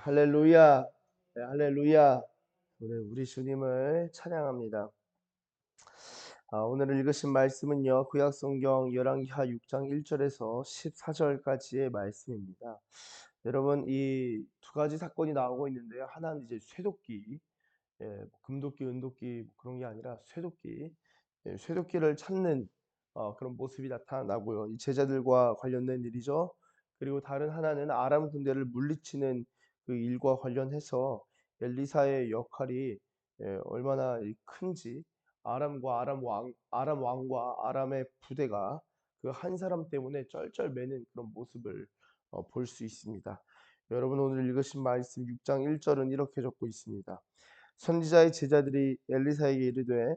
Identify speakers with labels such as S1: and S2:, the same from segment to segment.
S1: 할렐루야. 네, 할렐루야. 우리 주님을 찬양합니다. 오늘 읽으신 말씀은요. 구약성경 열왕기하 6장 1절에서 14절까지의 말씀입니다. 여러분, 이 두 가지 사건이 나오고 있는데요. 하나는 이제 쇠도끼, 뭐 금도끼, 은도끼 뭐 그런 게 아니라 쇠도끼, 쇠도끼를 찾는 그런 모습이 나타나고요. 이 제자들과 관련된 일이죠. 그리고 다른 하나는 아람 군대를 물리치는 그 일과 관련해서 엘리사의 역할이 얼마나 큰지 아람 왕과 아람의 부대가 그 한 사람 때문에 쩔쩔매는 그런 모습을 볼 수 있습니다. 여러분 오늘 읽으신 말씀 6장 1절은 이렇게 적고 있습니다. 선지자의 제자들이 엘리사에게 이르되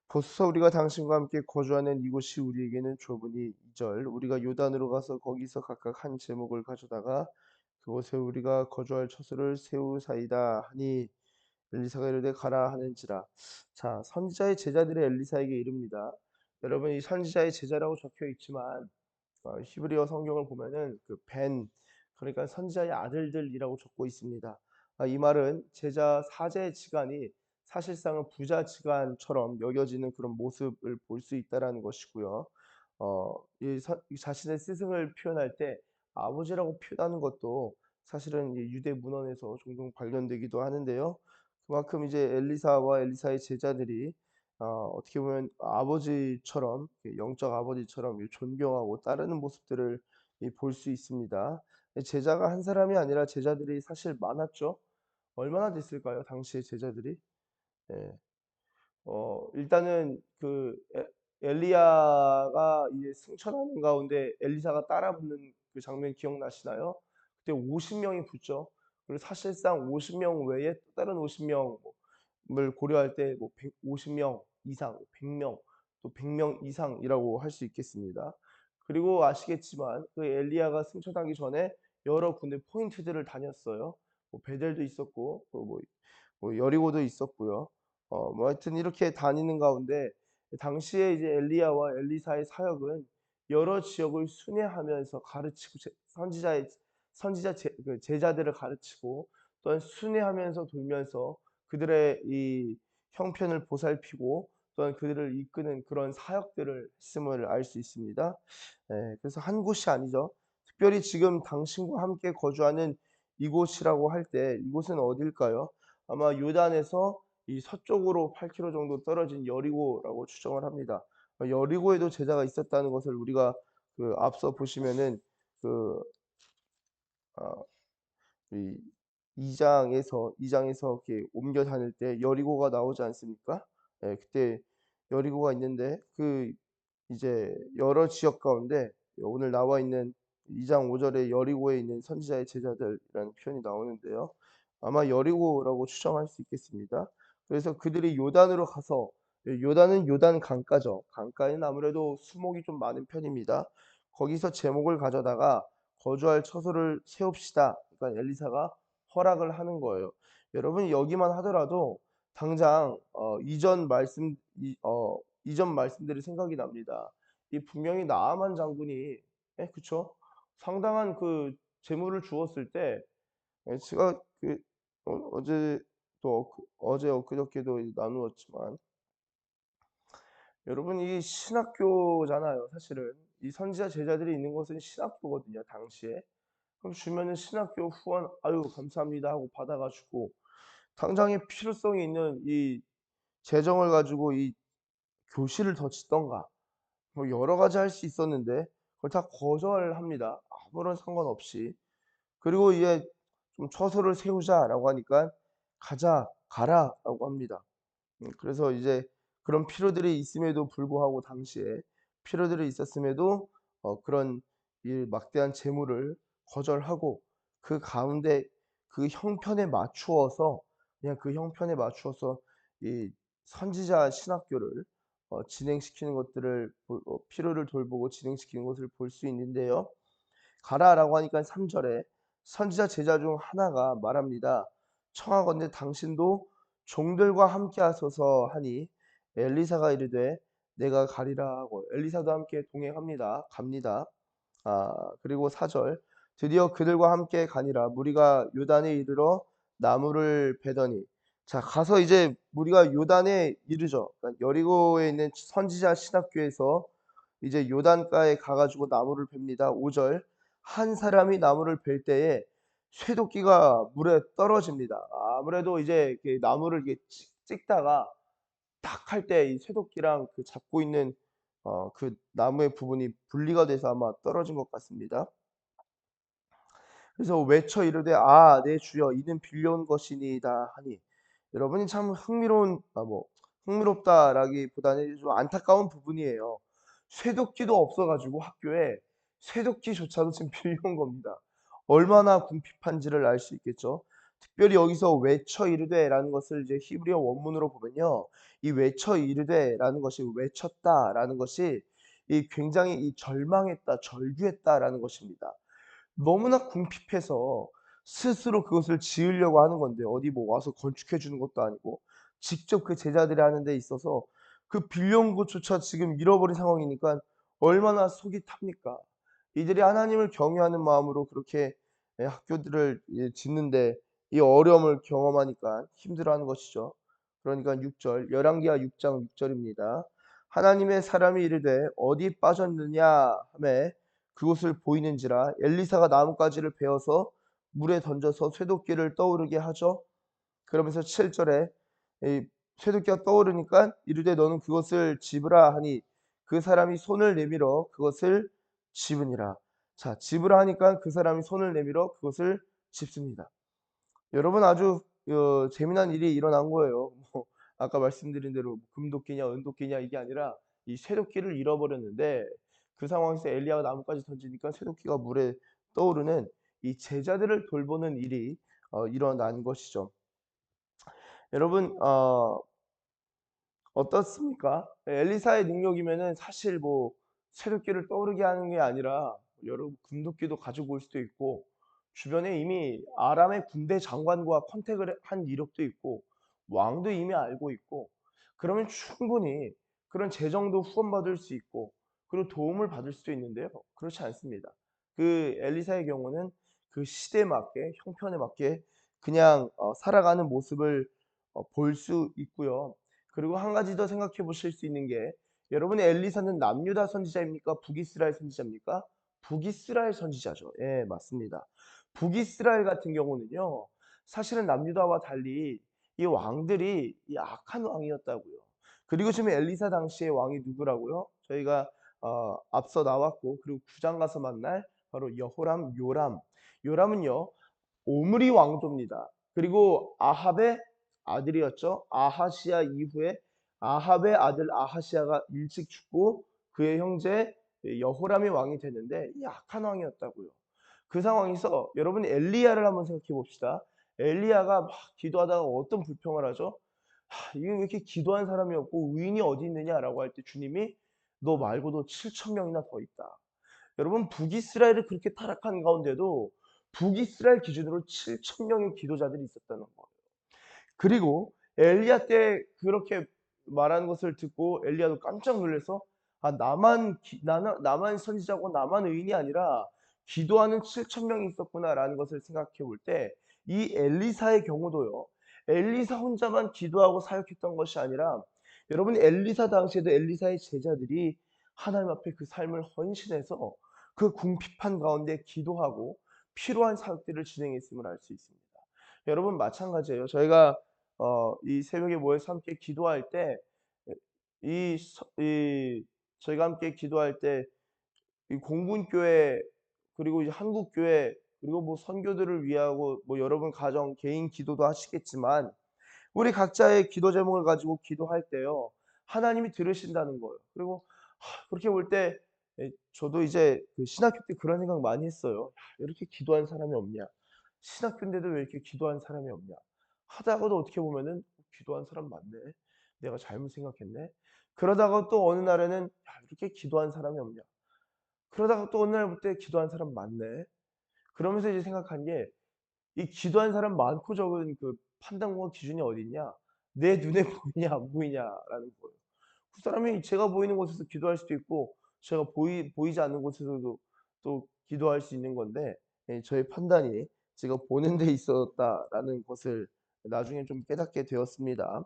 S1: 보소서 우리가 당신과 함께 거주하는 이곳이 우리에게는 좁으니 2절 우리가 요단으로 가서 거기서 각각 한 제목을 가져다가 그곳에 우리가 거주할 처소를 세우사이다 하니 엘리사가 이르되 가라 하는지라. 자, 선지자의 제자들이 엘리사에게 이릅니다. 여러분 이 선지자의 제자라고 적혀 있지만 히브리어 성경을 보면은 그 벤, 그러니까 선지자의 아들들이라고 적고 있습니다. 이 말은 제자 사제의 지간이 사실상은 부자 지간처럼 여겨지는 그런 모습을 볼 수 있다라는 것이고요. 이 자신의 스승을 표현할 때 아버지라고 표현하는 것도 사실은 이 유대 문헌에서 종종 발견되기도 하는데요. 그만큼 이제 엘리사와 엘리사의 제자들이 어떻게 보면 아버지처럼 영적 아버지처럼 존경하고 따르는 모습들을 볼 수 있습니다. 제자가 한 사람이 아니라 제자들이 사실 많았죠. 얼마나 됐을까요? 당시의 제자들이? 예. 일단은 그 엘리야가 이제 승천하는 가운데 엘리사가 따라 붙는 그 장면 기억나시나요? 그때 50명이 붙죠. 그리고 사실상 50명 외에 또 다른 50명을 고려할 때 뭐 150명 이상, 100명, 또 100명 이상이라고 할 수 있겠습니다. 그리고 아시겠지만 그 엘리야가 승천하기 전에 여러 군데 포인트들을 다녔어요. 뭐 베델도 있었고 또 뭐 여리고도 있었고요. 뭐 하여튼 이렇게 다니는 가운데 당시에 이제 엘리야와 엘리사의 사역은 여러 지역을 순회하면서 가르치고 선지자 제자들을 가르치고 또한 순회하면서 돌면서 그들의 이 형편을 보살피고 또한 그들을 이끄는 그런 사역들을 했음을 알 수 있습니다. 그래서 한 곳이 아니죠. 특별히 지금 당신과 함께 거주하는 이곳이라고 할 때 이곳은 어딜까요? 아마 요단에서 이 서쪽으로 8 킬로 정도 떨어진 여리고라고 추정을 합니다. 여리고에도 제자가 있었다는 것을 우리가 그 앞서 보시면은 그 어 이 2장에서 이렇게 옮겨 다닐 때 여리고가 나오지 않습니까? 그때 여리고가 있는데 그 이제 여러 지역 가운데 오늘 나와 있는 2장 5 절에 여리고에 있는 선지자의 제자들이라는 표현이 나오는데요. 아마 여리고라고 추정할 수 있겠습니다. 그래서 그들이 요단으로 가서 요단은 요단 강가죠. 강가에는 아무래도 수목이 좀 많은 편입니다. 거기서 제목을 가져다가 거주할 처소를 세웁시다. 그러니까 엘리사가 허락을 하는 거예요. 여러분 여기만 하더라도 당장 이전 말씀들이 생각이 납니다. 이 분명히 나아만 장군이 그쵸? 상당한 그 재물을 주었을 때 제가 어제 또 어제 엊그저께도 나누었지만 여러분 이 신학교잖아요 사실은. 이 선지자 제자들이 있는 곳은 신학교거든요 당시에. 그럼 주면은 신학교 후원 "아유 감사합니다." 하고 받아 가지고 당장의 필요성이 있는 이 재정을 가지고 이 교실을 더 짓든가 뭐 여러 가지 할 수 있었는데 그걸 다 거절합니다 아무런 상관없이. 그리고 이제 좀 "처소를 세우자."라고 하니까 "가자. 가라."라고 합니다. 그래서 이제 그런 필요들이 있음에도 불구하고 당시에 필요들이 있었음에도 그런 이 막대한 재물을 거절하고 그 가운데 그 형편에 맞추어서 그냥 그 형편에 맞추어서 이 선지자 신학교를 진행시키는 것들을 필요를 돌보고 진행시키는 것을 볼 수 있는데요. 가라라고 하니까 3 절에 선지자 제자 중 하나가 말합니다. 청하건대 당신도 종들과 함께 하소서 하니 엘리사가 이르되 내가 가리라 하고 엘리사도 함께 동행합니다. 갑니다. 그리고 4절 드디어 그들과 함께 가니라. 무리가 요단에 이르러 나무를 베더니, 자 가서 이제 무리가 요단에 이르죠. 그러니까 여리고에 있는 선지자 신학교에서 이제 요단가에 가 가지고 나무를 뱁니다. 5 절. 한 사람이 나무를 벨 때에 쇠도끼가 물에 떨어집니다. 아무래도 이제 이렇게 나무를 이렇게 찍다가 탁 할 때 이 쇠도끼랑 그 잡고 있는 그 나무의 부분이 분리가 돼서 아마 떨어진 것 같습니다. 그래서 외쳐 이르되 "아 내 주여 이는 빌려온 것이니이다." 하니, 여러분이 참 흥미로운 흥미롭다라기보다는 좀 안타까운 부분이에요. 쇠도끼도 없어 가지고 학교에 쇠도끼조차도 지금 빌려온 겁니다. 얼마나 궁핍한지를 알 수 있겠죠. 특별히 여기서 "외쳐 이르되"라는 것을 이제 히브리어 원문으로 보면요. 이 "외쳐 이르되"라는 것이, "외쳤다"라는 것이 이 굉장히 이 "절망했다. 절규했다."라는 것입니다. 너무나 궁핍해서 스스로 그것을 지으려고 하는 건데, 어디 뭐 와서 건축해 주는 것도 아니고 직접 그 제자들이 하는 데 있어서 그 빌려온 것조차 지금 잃어버린 상황이니까 얼마나 속이 탑니까? 이들이 하나님을 경외하는 마음으로 그렇게 학교들을 짓는데 이 어려움을 경험하니까 힘들어하는 것이죠. 그러니까 6 절, 열왕기하 6장 6 절입니다. 하나님의 사람이 이르되 어디 빠졌느냐 하매 그곳을 보이는지라 엘리사가 나뭇가지를 베어서 물에 던져서 쇠도끼를 떠오르게 하죠. 그러면서 7 절에 이 쇠도끼가 떠오르니까 이르되 너는 그것을 집으라 하니 그 사람이 손을 내밀어 그것을 집으니라. 자, 집으라 하니까 그 사람이 손을 내밀어 그것을 집습니다. 여러분, 아주 재미난 일이 일어난 거예요. 뭐 아까 말씀드린 대로 금도끼냐 은도끼냐 이게 아니라 이 쇠도끼를 잃어버렸는데, 그 상황에서 엘리야가 나뭇가지 던지니까 쇠도끼가 물에 떠오르는 이 제자들을 돌보는 일이 일어난 것이죠. 여러분, 어떻습니까? 엘리사의 능력이면은 사실 뭐 새롭기를 떠오르게 하는 게 아니라 여러 금도끼도 가지고 올 수도 있고, 주변에 이미 아람의 군대 장관과 컨택을 한 이력도 있고, 왕도 이미 알고 있고, 그러면 충분히 그런 재정도 후원받을 수 있고 그리고 도움을 받을 수도 있는데요. 그렇지 않습니다. 그 엘리사의 경우는 그 시대에 맞게, 형편에 맞게 그냥 살아가는 모습을 볼 수 있고요. 그리고 한 가지 더 생각해 보실 수 있는 게, 여러분의 엘리사는 남유다 선지자입니까? 북이스라엘 선지자입니까? 북이스라엘 선지자죠. 예, 맞습니다. 북이스라엘 같은 경우는요, 사실은 남유다와 달리 이 왕들이 이 악한 왕이었다고요. 그리고 지금 엘리사 당시의 왕이 누구라고요? 저희가 앞서 나왔고, 그리고 9장 가서 만날 바로 여호람, 요람. 요람은요, 오므리 왕조입니다. 그리고 아합의 아들이었죠. 아하시아 이후에 아합의 아들 아하시아가 일찍 죽고 그의 형제 여호람이 왕이 됐는데, 이 악한 왕이었다고요. 그 상황에서 여러분 엘리야를 한번 생각해 봅시다. 엘리야가 막 기도하다가 어떤 불평을 하죠? 이게 왜 이렇게 기도한 사람이 없고 의인이 어디 있느냐라고 할 때 주님이 너 말고도 7천 명이나 더 있다. 여러분, 북이스라엘이 그렇게 타락한 가운데도 북이스라엘 기준으로 7천 명의 기도자들이 있었다는 거예요. 그리고 엘리야 때 그렇게 말하는 것을 듣고 엘리야도 깜짝 놀라서 나만 선지자고 나만 의인이 아니라 기도하는 7천 명이 있었구나라는 것을 생각해 볼 때, 이 엘리사의 경우도요. 엘리사 혼자만 기도하고 사역했던 것이 아니라, 여러분 엘리사 당시에도 엘리사의 제자들이 하나님 앞에 그 삶을 헌신해서 그 궁핍한 가운데 기도하고 필요한 사역들을 진행했음을 알 수 있습니다. 여러분 마찬가지예요. 저희가 이 새벽에 모여서 함께 기도할 때 이 저희가 함께 기도할 때 이 공군교회, 그리고 이제 한국교회, 그리고 뭐 선교들을 위하고 뭐 여러분 가정 개인 기도도 하시겠지만, 우리 각자의 기도 제목을 가지고 기도할 때요, 하나님이 들으신다는 거예요. 그리고 그렇게 볼 때 저도 이제 그 신학교 때 그런 생각 많이 했어요. '야, 왜 이렇게 기도하는 사람이 없냐. 신학교인데도 왜 이렇게 기도하는 사람이 없냐.' 하다가도 어떻게 보면은 '기도하는 사람 많네. 내가 잘못 생각했네.' 그러다가 또 어느 날에는 '야, 이렇게 기도하는 사람이 없냐.' 그러다가 또 어느 날 볼 때 '기도하는 사람 많네.' 그러면서 이제 생각한 게, 이 기도하는 사람 많고 적은 그 판단과 기준이 어디 있냐? 내 눈에 보이냐 안 보이냐라는 거예요. 그 사람이 제가 보이는 곳에서 기도할 수도 있고 제가 보이지 않는 곳에서도 또 기도할 수 있는 건데, 저의 판단이 제가 보는 데 있었다라는 것을 나중에 좀 깨닫게 되었습니다.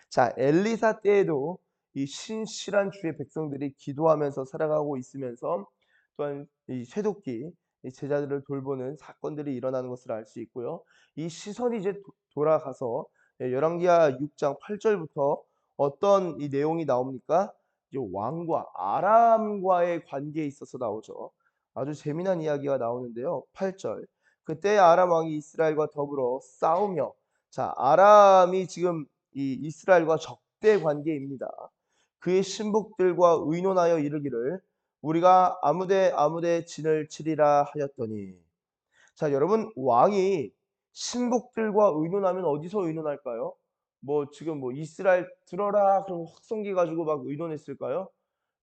S1: 자, 엘리사 때에도 이 신실한 주의 백성들이 기도하면서 살아가고 있으면서 또한 이 쇠도끼 이 제자들을 돌보는 사건들이 일어나는 것을 알 수 있고요. 이 시선이 이제 돌아가서 열왕기하 6장 8 절부터 어떤 이 내용이 나옵니까? 이제 왕과 아람과의 관계에 있어서 나오죠. 아주 재미난 이야기가 나오는데요. 8 절. 그때 아람 왕이 이스라엘과 더불어 싸우며, 자, 아람이 지금 이 이스라엘과 적대 관계입니다. 그의 신복들과 의논하여 이르기를 우리가 아무데 진을 치리라 하였더니, 자, 여러분, 왕이 신복들과 의논하면 어디서 의논할까요? 뭐 지금 뭐 이스라엘 들어라 그러고 확성기 가지고 막 의논했을까요?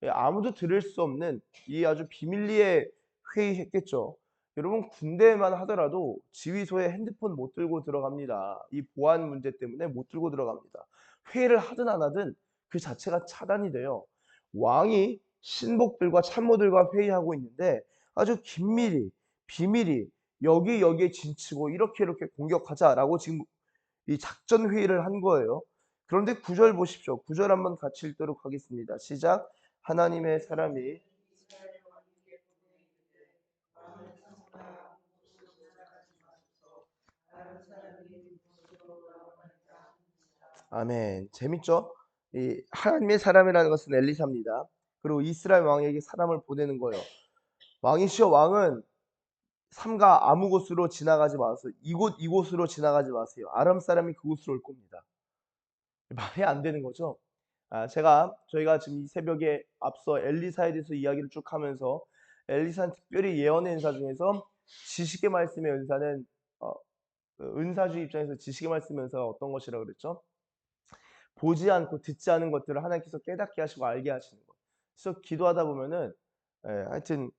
S1: 예, 아무도 들을 수 없는 이 아주 비밀리에 회의했겠죠. 여러분, 군대만 하더라도 지휘소에 핸드폰 못 들고 들어갑니다. 이 보안 문제 때문에 못 들고 들어갑니다. 회의를 하든 안 하든 그 자체가 차단이 돼요. 왕이 신복들과 참모들과 회의하고 있는데 아주 긴밀히 비밀이 여기에 진치고 이렇게 공격하자라고 지금 이 작전 회의를 한 거예요. 그런데 9절 보십시오. 9절 한번 같이 읽도록 하겠습니다. 시작. 하나님의 사람이 아멘. 재밌죠? 이 하나님의 사람이라는 것은 엘리사입니다. 그리고 이스라엘 왕에게 사람을 보내는 거예요. 왕이시여, 왕은 삼가 아무 곳으로 지나가지 마세요. 이곳으로 지나가지 마세요. 아람 사람이 그곳으로 올 겁니다. 말이 안 되는 거죠. 저희가 지금 이 새벽에 앞서 엘리사에 대해서 이야기를 쭉 하면서 엘리사는 특별히 예언의 은사 중에서 지식의 말씀의 은사는 그 은사주 입장에서 지식의 말씀의 은사가 어떤 것이라고 그랬죠? 보지 않고 듣지 않은 것들을 하나님께서 깨닫게 하시고 알게 하시는 것. 그래서 기도하다 보면은 하여튼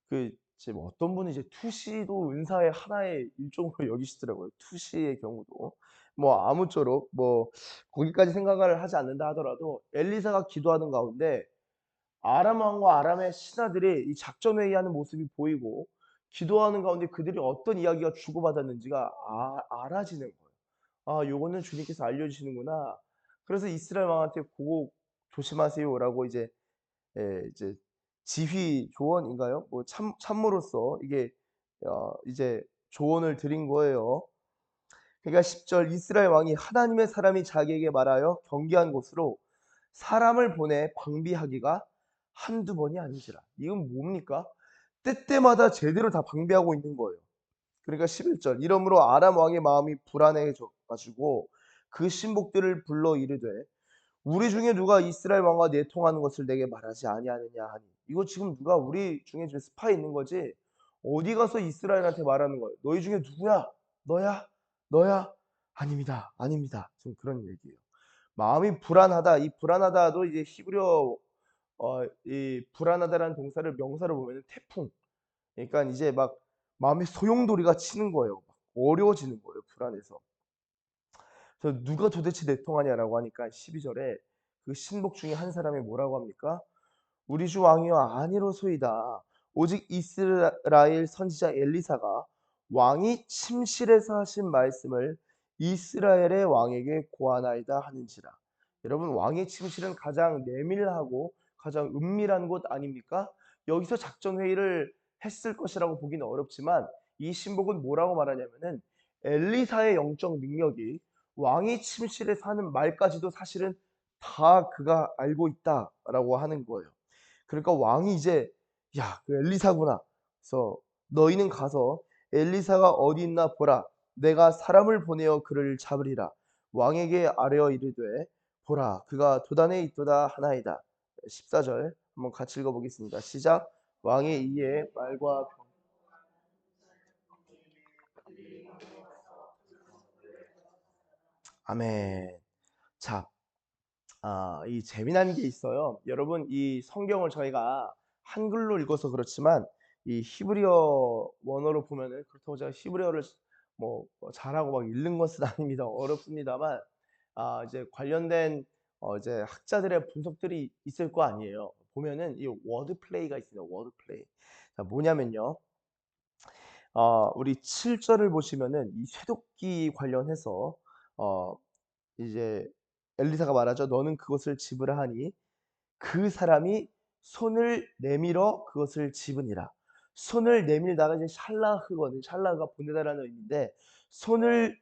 S1: 그 이제 뭐 어떤 분은 이제 투시도 은사의 하나의 일종으로 여기시더라고요. 투시의 경우도. 뭐 아무쪼록 뭐 거기까지 생각을 하지 않는다 하더라도 엘리사가 기도하는 가운데 아람 왕과 아람의 신하들이 이 작전 회의하는 모습이 보이고 기도하는 가운데 그들이 어떤 이야기가 주고받았는지가 알아지는 거예요. '아, 요거는 주님께서 알려주시는구나.' 그래서 이스라엘 왕한테 "고거 조심하세요."라고 이제 지휘 조언인가요? 뭐 참모로서 이게 이제 조언을 드린 거예요. 그러니까 10절 이스라엘 왕이 하나님의 사람이 자기에게 말하여 경계한 곳으로 사람을 보내 방비하기가 한두 번이 아니지라. 이건 뭡니까? 때때마다 제대로 다 방비하고 있는 거예요. 그러니까 11절 이러므로 아람 왕의 마음이 불안해져 가지고 그 신복들을 불러 이르되 우리 중에 누가 이스라엘 왕과 내통하는 것을 내게 말하지 아니하느냐 하니. 이거 지금 누가 우리 중에 지금 스파이 있는 거지. 어디 가서 이스라엘한테 말하는 거예요. 너희 중에 누구야? 너야? 너야? 아닙니다. 아닙니다. 지금 그런 얘기예요. 마음이 불안하다. 이 불안하다도 이제 히브리어 이 불안하다라는 동사를 명사로 보면은 태풍. 그러니까 이제 막 마음에 소용돌이가 치는 거예요. 막 어려워지는 거예요, 불안해서. 그래서 "누가 도대체 내통하냐?"라고 하니까 12 절에 그 신복 중에 한 사람이 뭐라고 합니까? "우리 주 왕이여 아니로소이다. 오직 이스라엘 선지자 엘리사가 왕이 침실에서 하신 말씀을 이스라엘의 왕에게 고하나이다 하는지라." 여러분, 왕의 침실은 가장 내밀하고 가장 은밀한 곳 아닙니까? 여기서 작전 회의를 했을 것이라고 보기는 어렵지만 이 신복은 뭐라고 말하냐면은 엘리사의 영적 능력이 왕이 침실에 사는 말까지도 사실은 다 그가 알고 있다라고 하는 거예요. 그러니까 왕이 이제 "야, 그 엘리사구나. 그래서 너희는 가서 엘리사가 어디 있나 보라. 내가 사람을 보내어 그를 잡으리라. 왕에게 아뢰어 이르되 보라, 그가 도단에 있도다 하나이다." 14절 한번 같이 읽어 보겠습니다. 시작. 왕이 이에 말과 아멘. 자, 이 재미난 게 있어요. 여러분, 이 성경을 저희가 한글로 읽어서 그렇지만 이 히브리어 원어로 보면은 그렇다고 제가 히브리어를 잘하고 막 읽는 것은 아닙니다. 어렵습니다만 이제 관련된 이제 학자들의 분석들이 있을 거 아니에요. 보면은 이 워드 플레이가 있습니다. 워드 플레이. 자, 뭐냐면요. 우리 7 절을 보시면은 이 쇠도끼 관련해서 어 이제 엘리사가 말하죠. "너는 그것을 집으라 하니 그 사람이 손을 내밀어 그것을 집으니라." 손을 내밀다가 이제 샬라흐거든요. 샬라흐가 보내다라는 의미인데 손을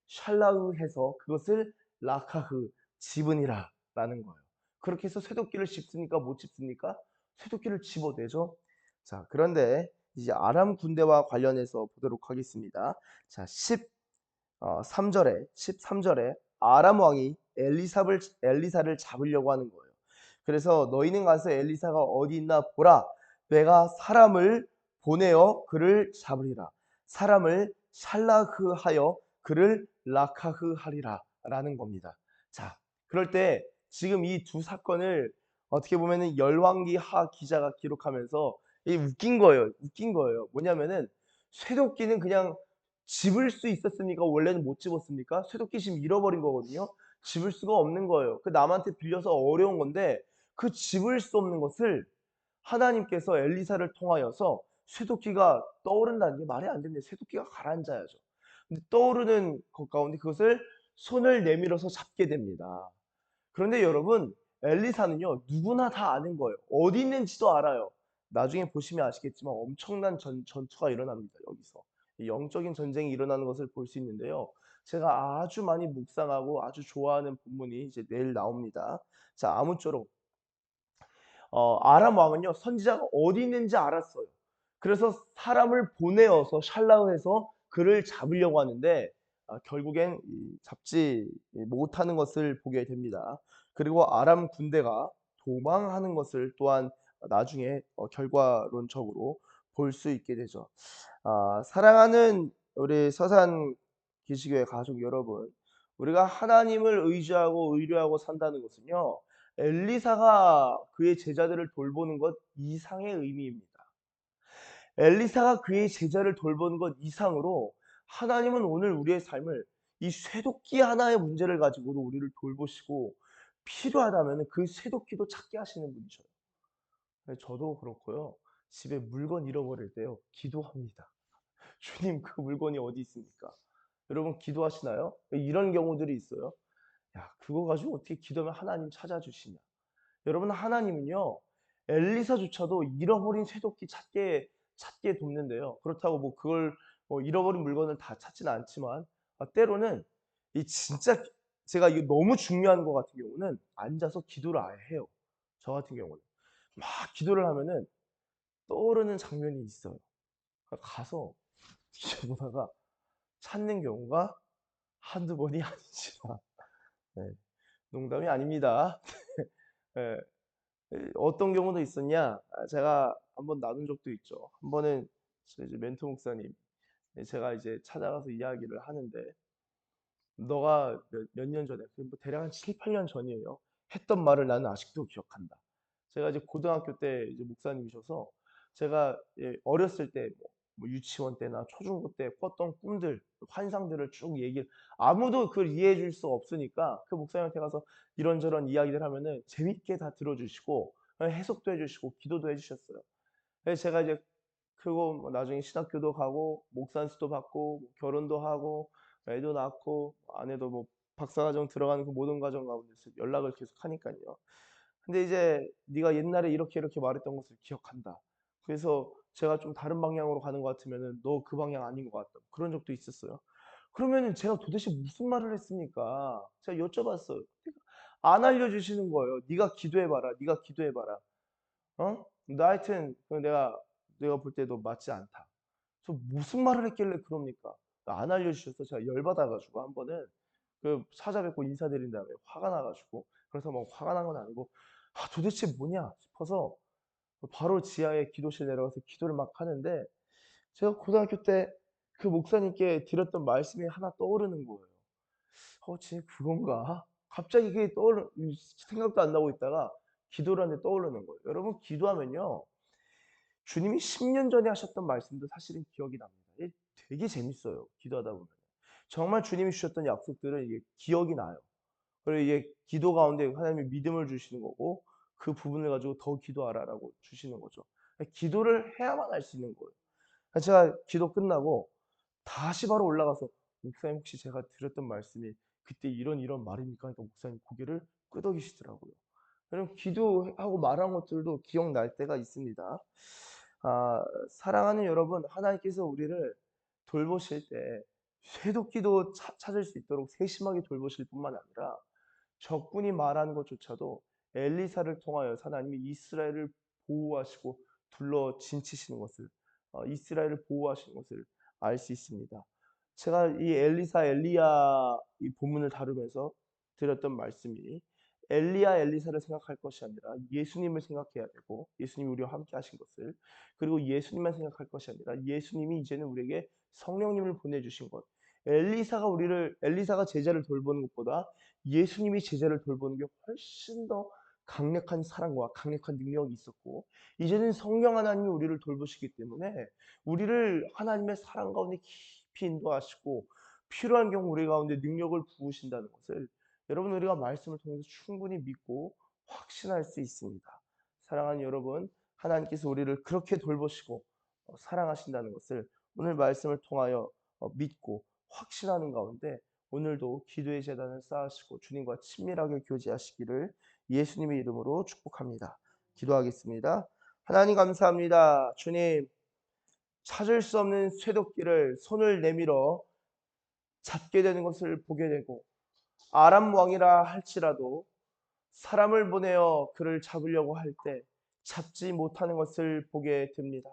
S1: 샬라흐해서 그것을 라카흐 집으니라라는 거예요. 그렇게 해서 쇠도끼를 집습니까? 못 집습니까? 쇠도끼를 집어내죠. 자, 그런데 이제 아람 군대와 관련해서 보도록 하겠습니다. 자, 3 절에 13 절에 아람 왕이 엘리사를 잡으려고 하는 거예요. 그래서 "너희는 가서 엘리사가 어디 있나 보라. 내가 사람을 보내어 그를 잡으리라. 사람을 샬라흐하여 그를 라카흐하리라."라는 겁니다. 자, 그럴 때 지금 이 두 사건을 어떻게 보면은 열왕기하 기자가 기록하면서 이게 웃긴 거예요. 웃긴 거예요. 뭐냐면은 쇠도끼는 그냥 집을 수 있었습니까? 원래는 못 집었습니까? 쇠도끼 지금 잃어버린 거거든요. 집을 수가 없는 거예요. 그 남한테 빌려서 어려운 건데 그 집을 수 없는 것을 하나님께서 엘리사를 통하여서 쇠도끼가 떠오른다는 게 말이 안 되는데 쇠도끼가 가라앉아야죠. 근데 떠오르는 것 가운데 그것을 손을 내밀어서 잡게 됩니다. 그런데 여러분 엘리사는요 누구나 다 아는 거예요. 어디 있는지도 알아요. 나중에 보시면 아시겠지만 엄청난 전투가 일어납니다. 여기서. 이 영적인 전쟁이 일어나는 것을 볼 수 있는데요. 제가 아주 많이 묵상하고 아주 좋아하는 본문이 이제 내일 나옵니다. 자, 아무쪼록 아람 왕은요 선지자가 어디 있는지 알았어요. 그래서 사람을 보내어서 샬라흐해서 그를 잡으려고 하는데 결국엔 잡지 못하는 것을 보게 됩니다. 그리고 아람 군대가 도망하는 것을 또한 나중에 결과론적으로 볼 수 있게 되죠. 사랑하는 우리 서산 기시교회 가족 여러분, 우리가 하나님을 의지하고 의뢰하고 산다는 것은요. 엘리사가 그의 제자들을 돌보는 것 이상의 의미입니다. 엘리사가 그의 제자를 돌보는 것 이상으로 하나님은 오늘 우리의 삶을 이 쇠도끼 하나의 문제를 가지고도 우리를 돌보시고 필요하다면 그 쇠도끼도 찾게 하시는 분이셔요. 네, 저도 그렇고요. 집에 물건 잃어버릴 때요. 기도합니다. 주님 그 물건이 어디 있습니까? 여러분 기도하시나요? 이런 경우들이 있어요. 야, 그거 가지고 어떻게 기도하면 하나님 찾아주시냐? 여러분 하나님은요. 엘리사조차도 잃어버린 쇠도끼 찾게 돕는데요. 그렇다고 뭐 그걸 잃어버린 물건을 다 찾지는 않지만 때로는 이 진짜 제가 이게 너무 중요한 것 같은 경우는 앉아서 기도를 아예 해요. 저 같은 경우는. 막 기도를 하면은 떠오르는 장면이 있어요. 그러니까 가서 기도보다가 찾는 경우가 한두 번이 아니지만 네. 농담이 아닙니다. 예. 어떤 경우도 있었냐? 제가 한번 나눈 적도 있죠. 한 번은 저희 이제 멘토 목사님 제가 이제 찾아가서 이야기를 하는데 "너가 몇 년 전에" 그 뭐 대략 한 7-8년 전이에요. "했던 말을 나는 아직도 기억한다." 제가 이제 고등학교 때 이제 목사님이셔서 제가 어렸을 때 뭐 유치원 때나 초중고 때 꿨던 꿈들, 환상들을 쭉 아무도 그걸 이해해 줄 수 없으니까 그 목사님한테 가서 이런저런 이야기를 하면은 재밌게 다 들어 주시고 해석도 해 주시고 기도도 해 주셨어요. 그래서 제가 이제 그거 뭐 나중에 신학교도 가고 목사안수도 받고 뭐 결혼도 하고 애도 낳고 아내도 뭐 박사과정 들어가는 그 모든 과정 가운데서 연락을 계속하니깐요. 근데 이제 "네가 옛날에 이렇게 이렇게 말했던 것을 기억한다. 그래서 제가 좀 다른 방향으로 가는 것 같으면은 너 그 방향 아닌 것 같다." 그런 적도 있었어요. 그러면은 제가 도대체 무슨 말을 했습니까? 제가 여쭤봤어요. 안 알려주시는 거예요. "네가 기도해 봐라. 네가 기도해 봐라." 어? 나 하여튼 내가 볼 때도 맞지 않다. 저 무슨 말을 했길래 그럽니까? 안 알려주셔서 제가 열받아 가지고 한 번은 그 찾아뵙고 인사드린 다음에 화가 나 가지고 그래서 뭐 화가 난 건 아니고 '아 도대체 뭐냐?' 싶어서 바로 지하에 기도실 내려가서 기도를 막 하는데 제가 고등학교 때 그 목사님께 드렸던 말씀이 하나 떠오르는 거예요. '진짜 그건가?' 갑자기 그게 생각도 안 나고 있다가 기도를 하는데 떠오르는 거예요. 여러분 기도하면요. 주님이 10년 전에 하셨던 말씀도 사실은 기억이 납니다. 이게 되게 재밌어요, 기도하다 보면. 정말 주님이 주셨던 약속들은 이게 기억이 나요. 그리고 이게 기도 가운데 하나님이 믿음을 주시는 거고 그 부분을 가지고 "더 기도하라."라고 주시는 거죠. 기도를 해야만 알 수 있는 거예요. 제가 기도 끝나고 다시 바로 올라가서 "목사님 혹시 제가 드렸던 말씀이 그때 이런 말입니까?" 하니까 목사님이 고개를 끄덕이시더라고요. 여러분 기도하고 말한 것들도 기억날 때가 있습니다. 사랑하는 여러분, 하나님께서 우리를 돌보실 때 쇠도끼도 찾을 수 있도록 세심하게 돌보실 뿐만 아니라 적군이 말하는 것조차도 엘리사를 통하여 하나님이 이스라엘을 보호하시고 둘러 진치시는 것을, 이스라엘을 보호하시는 것을 알 수 있습니다. 제가 이 엘리사 엘리야 이 본문을 다루면서 드렸던 말씀이 엘리야 엘리사를 생각할 것이 아니라 예수님을 생각해야 되고, 예수님이 우리와 함께 하신 것을, 그리고 예수님만 생각할 것이 아니라 예수님이 이제는 우리에게 성령님을 보내주신 것, 엘리사가 제자를 돌보는 것보다 예수님이 제자를 돌보는 게 훨씬 더 강력한 사랑과 강력한 능력이 있었고, 이제는 성령 하나님이 우리를 돌보시기 때문에 우리를 하나님의 사랑 가운데 깊이 인도하시고 필요한 경우 우리 가운데 능력을 부으신다는 것을 여러분, 우리가 말씀을 통해서 충분히 믿고 확신할 수 있습니다. 사랑하는 여러분, 하나님께서 우리를 그렇게 돌보시고 사랑하신다는 것을 오늘 말씀을 통하여 믿고 확신하는 가운데 오늘도 기도의 제단을 쌓으시고 주님과 친밀하게 교제하시기를 예수님의 이름으로 축복합니다. 기도하겠습니다. 하나님 감사합니다. 주님, 찾을 수 없는 쇠도끼를 손을 내밀어 잡게 되는 것을 보게 되고, 아람 왕이라 할지라도 사람을 보내어 그를 잡으려고 할 때 잡지 못하는 것을 보게 됩니다.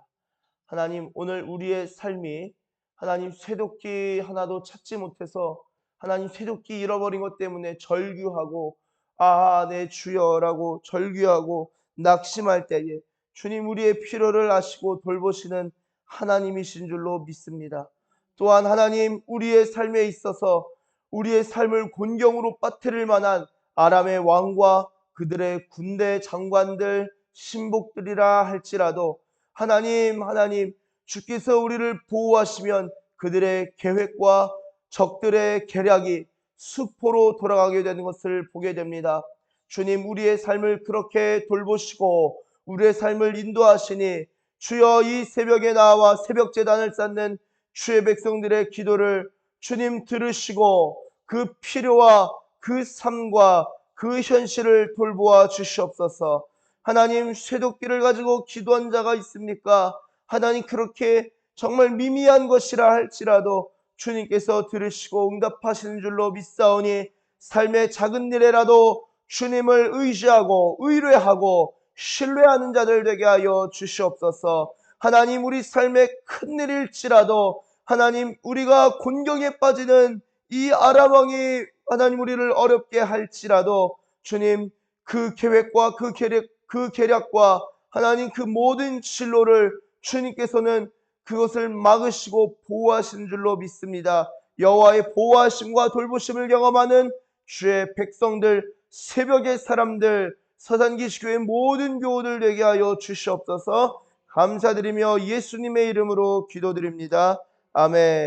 S1: 하나님, 오늘 우리의 삶이 하나님 쇠도끼 하나도 찾지 못해서 하나님 쇠도끼 잃어버린 것 때문에 절규하고 내 주여라고 절규하고 낙심할 때에 주님, 우리의 필요를 아시고 돌보시는 하나님이신 줄로 믿습니다. 또한 하나님, 우리의 삶에 있어서 우리의 삶을 곤경으로 빠뜨릴 만한 아람의 왕과 그들의 군대 장관들 신복들이라 할지라도 하나님, 주께서 우리를 보호하시면 그들의 계획과 적들의 계략이 수포로 돌아가게 되는 것을 보게 됩니다. 주님, 우리의 삶을 그렇게 돌보시고 우리의 삶을 인도하시니 주여, 이 새벽에 나와 새벽 제단을 쌓는 주의 백성들의 기도를 주님 들으시고 그 필요와 그 삶과 그 현실을 돌보아 주시옵소서. 하나님, 쇠도끼를 가지고 기도한 자가 있습니까? 하나님, 그렇게 정말 미미한 것이라 할지라도 주님께서 들으시고 응답하시는 줄로 믿사오니 삶의 작은 일에라도 주님을 의지하고 의뢰하고 신뢰하는 자들 되게 하여 주시옵소서. 하나님, 우리 삶의 큰 일일지라도 하나님, 우리가 곤경에 빠지는 이 아람 왕이 하나님 우리를 어렵게 할지라도 주님, 그 계획과 그 계략과 하나님 그 모든 진로를 주님께서는 그것을 막으시고 보호하시는 줄로 믿습니다. 여호와의 보호하심과 돌보심을 경험하는 주의 백성들, 새벽의 사람들, 서산기시교의 모든 교우들 되게 하여 주시옵소서. 감사드리며 예수님의 이름으로 기도드립니다. 아멘.